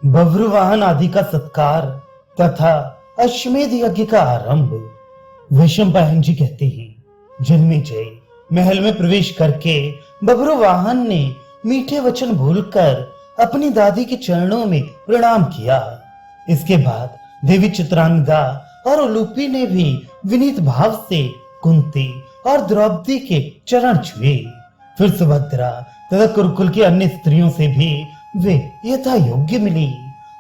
बभ्रुवाहन आदि का सत्कार तथा अश्वमेध यज्ञ का आरंभ। वैशंपायन जी कहते हैं, जन्मेजय महल में प्रवेश करके बभ्रुवाहन ने मीठे वचन भूलकर अपनी दादी के चरणों में प्रणाम किया। इसके बाद देवी चित्रांगदा और उलूपी ने भी विनीत भाव से कुंती और द्रौपदी के चरण छुए। फिर सुभद्रा तथा कुरुकुल की अन्य स्त्रियों से भी वे यथा योग्य मिली।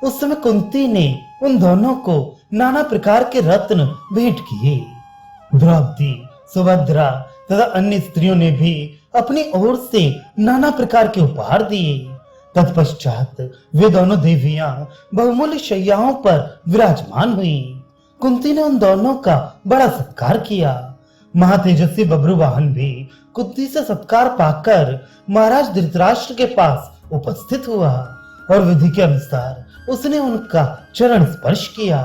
उस समय कुंती ने उन दोनों को नाना प्रकार के रत्न भेंट किए। द्रौपदी, सुभद्रा तथा अन्य स्त्रियों ने भी अपनी ओर से नाना प्रकार के उपहार दिए। तत्पश्चात वे दोनों देवियां बहुमूल्य शैयाओं पर विराजमान हुई। कुंती ने उन दोनों का बड़ा सत्कार किया। महातेजस्वी बभ्रुवाहन भी कुंती से सत्कार पाकर महाराज धृतराष्ट्र के पास उपस्थित हुआ और विधि के अनुसार उसने उनका चरण स्पर्श किया।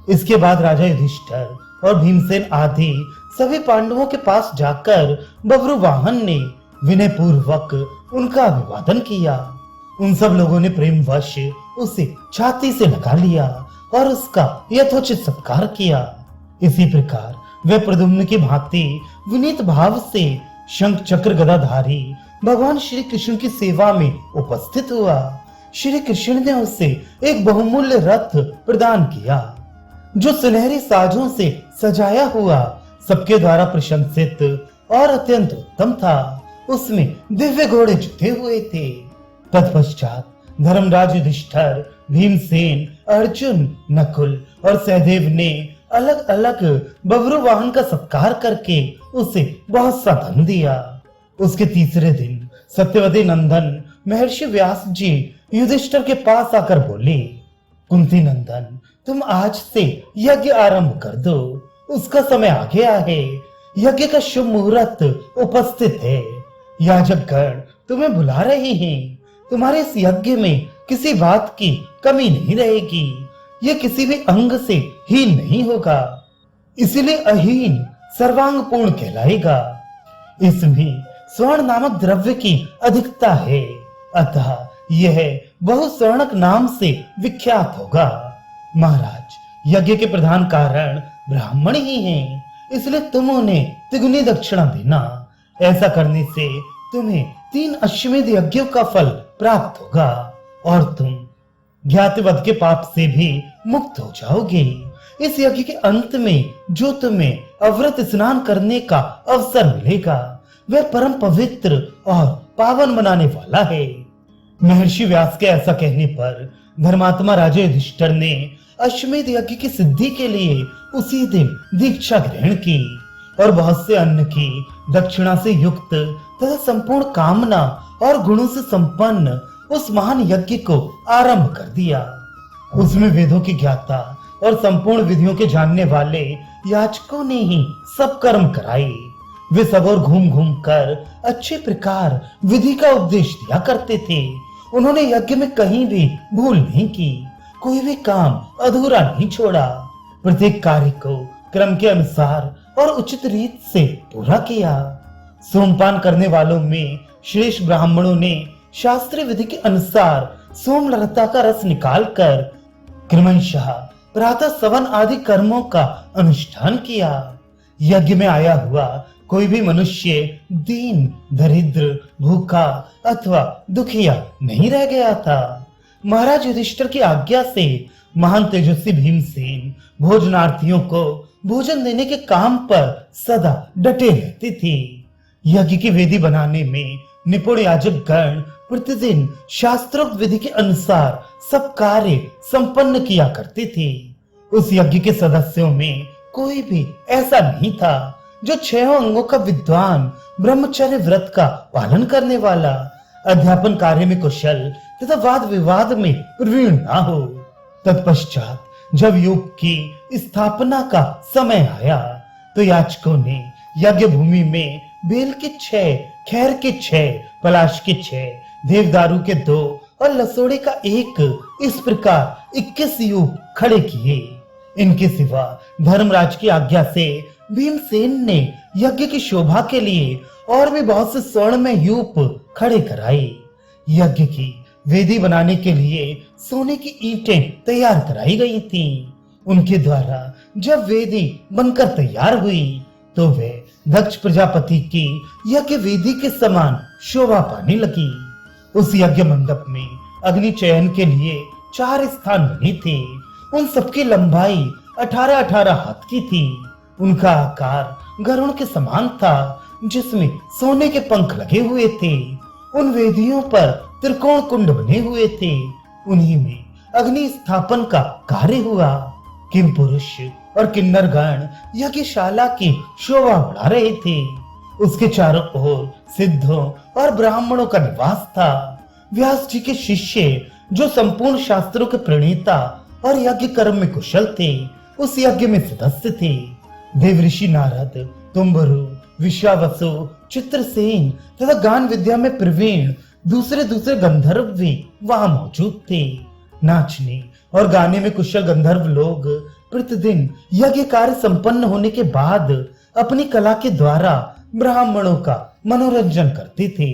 इसके बाद राजा युधिष्ठिर और भीमसेन आदि सभी पांडवों के पास जाकर बभ्रुवाहन ने विनय पूर्वक उनका अभिवादन किया। उन सब लोगों ने प्रेमवश उसे छाती से लगा लिया और उसका यथोचित सत्कार किया। इसी प्रकार वे प्रद्युम्न की भांति विनीत भाव से शंख चक्र गदाधारी भगवान श्री कृष्ण की सेवा में उपस्थित हुआ। श्री कृष्ण ने उसे एक बहुमूल्य रथ प्रदान किया जो सुनहरी साजों से सजाया हुआ, सबके द्वारा प्रशंसित और अत्यंत उत्तम था। उसमें दिव्य घोड़े जुते हुए थे। तत्पश्चात धर्मराज युधिष्ठिर, भीमसेन, अर्जुन, नकुल और सहदेव ने अलग अलग बभ्रुवाहन का सत्कार करके उसे बहुत सा धन दिया। उसके तीसरे दिन सत्यवती नंदन महर्षि व्यास जी युधिष्ठिर के पास आकर बोले, कुंती नंदन, तुम आज से यज्ञ आरंभ कर दो। उसका समय आ गया है। यज्ञ का शुभ मुहूर्त उपस्थित है। याजक गण तुम्हें बुला रहे हैं। तुम्हारे इस यज्ञ में किसी बात की कमी नहीं रहेगी। यह किसी भी अंग से हीन नहीं होगा, इसलिए अहीन सर्वांग पूर्ण कहलाएगा। इसमें स्वर्ण नामक द्रव्य की अधिकता है, अतः यह बहुस्वर्णक नाम से विख्यात होगा। महाराज, यज्ञ के प्रधान कारण ब्राह्मण ही हैं, इसलिए तुम उन्हें तिगुनी दक्षिणा देना। ऐसा करने से तुम्हें 3 अश्वमेध यज्ञों का फल प्राप्त होगा और तुम ज्ञातिवध के पाप से भी मुक्त हो जाओगे। इस यज्ञ के अंत में जो तुम्हें अव्रत स्नान करने का अवसर मिलेगा वह परम पवित्र और पावन बनाने वाला है। महर्षि व्यास के ऐसा कहने पर धर्मात्मा राजा युधिष्ठिर ने अश्वमेध यज्ञ की सिद्धि के लिए उसी दिन दीक्षा ग्रहण की और बहुत से अन्न की दक्षिणा से युक्त तथा संपूर्ण कामना और गुणों से संपन्न उस महान यज्ञ को आरंभ कर दिया। उसमें वेदों की ज्ञाता और संपूर्ण विधियों के जानने वाले याचकों ने ही सब कर्म कराए। वे सब और घूम घूम कर अच्छे प्रकार विधि का उपदेश दिया करते थे। उन्होंने यज्ञ में कहीं भी भूल नहीं की, कोई भी काम अधूरा नहीं छोड़ा। प्रत्येक कार्य को क्रम के अनुसार और उचित रीत से पूरा किया। सोमपान करने वालों में श्रेष्ठ ब्राह्मणों ने शास्त्रीय विधि के अनुसार सोमलता का रस निकालकर क्रमशः प्रातः सवन आदि कर्मों का अनुष्ठान किया। यज्ञ में आया हुआ कोई भी मनुष्य दीन, दरिद्र, भूखा अथवा दुखिया नहीं रह गया था। महाराज युधिष्ठिर की आज्ञा से महान तेजस्वी भीमसेन भोजनार्थियों को भोजन देने के काम पर सदा डटे रहते थे। यज्ञ की वेदी बनाने में निपुण याजक गण प्रतिदिन शास्त्रोक्त विधि के अनुसार सब कार्य संपन्न किया करते थे। उस यज्ञ के सदस्यों में कोई भी ऐसा नहीं था जो 6 अंगों का विद्वान, ब्रह्मचर्य व्रत का पालन करने वाला, अध्यापन कार्य में कुशल तथा वाद विवाद में प्रवीण ना हो। तत्पश्चात जब युग की स्थापना का समय आया तो याचकों ने यज्ञ भूमि में बेल के 6, खैर के 6, पलाश के 6, देवदारू के 2 और लसोड़े का 1, इस प्रकार 21 यूप खड़े किए। इनके सिवा धर्मराज की आज्ञा से भीमसेन ने यज्ञ की शोभा के लिए और भी बहुत से स्वर्ण में यूप खड़े कराए। यज्ञ की वेदी बनाने के लिए सोने की ईंटें तैयार कराई गई थीं। उनके द्वारा जब वेदी बनकर तैयार हुई तो वे दक्ष प्रजापति की यज्ञ वेदी के समान शोभा पाने लगी। उस यज्ञ मंडप में अग्नि चयन के लिए 4 स्थान बने थे। उन सबकी लंबाई 18-18 हाथ की थी। उनका आकार गरुड़ के समान था, जिसमें सोने के पंख लगे हुए थे। उन वेदियों पर त्रिकोण कुंड बने हुए थे। उन्हीं में अग्नि स्थापन का कार्य हुआ। किम पुरुष और किन्नर गण यज्ञशाला की शोभा बढ़ा रहे थे। उसके चारों ओर सिद्धों और ब्राह्मणों का निवास था। व्यास जी के शिष्य, जो संपूर्ण शास्त्रों के प्रणेता और यज्ञ कर्म में कुशल थे, उस यज्ञ में सदस्य थे। देवऋषि नारद, तुम्बरु, विश्वावसु, चित्रसेन तथा गान विद्या में प्रवीण दूसरे गंधर्व भी वहां मौजूद थे। नाचने और गाने में कुशल गंधर्व लोग प्रतिदिन यज्ञ कार्य संपन्न होने के बाद अपनी कला के द्वारा ब्राह्मणों का मनोरंजन करते थे।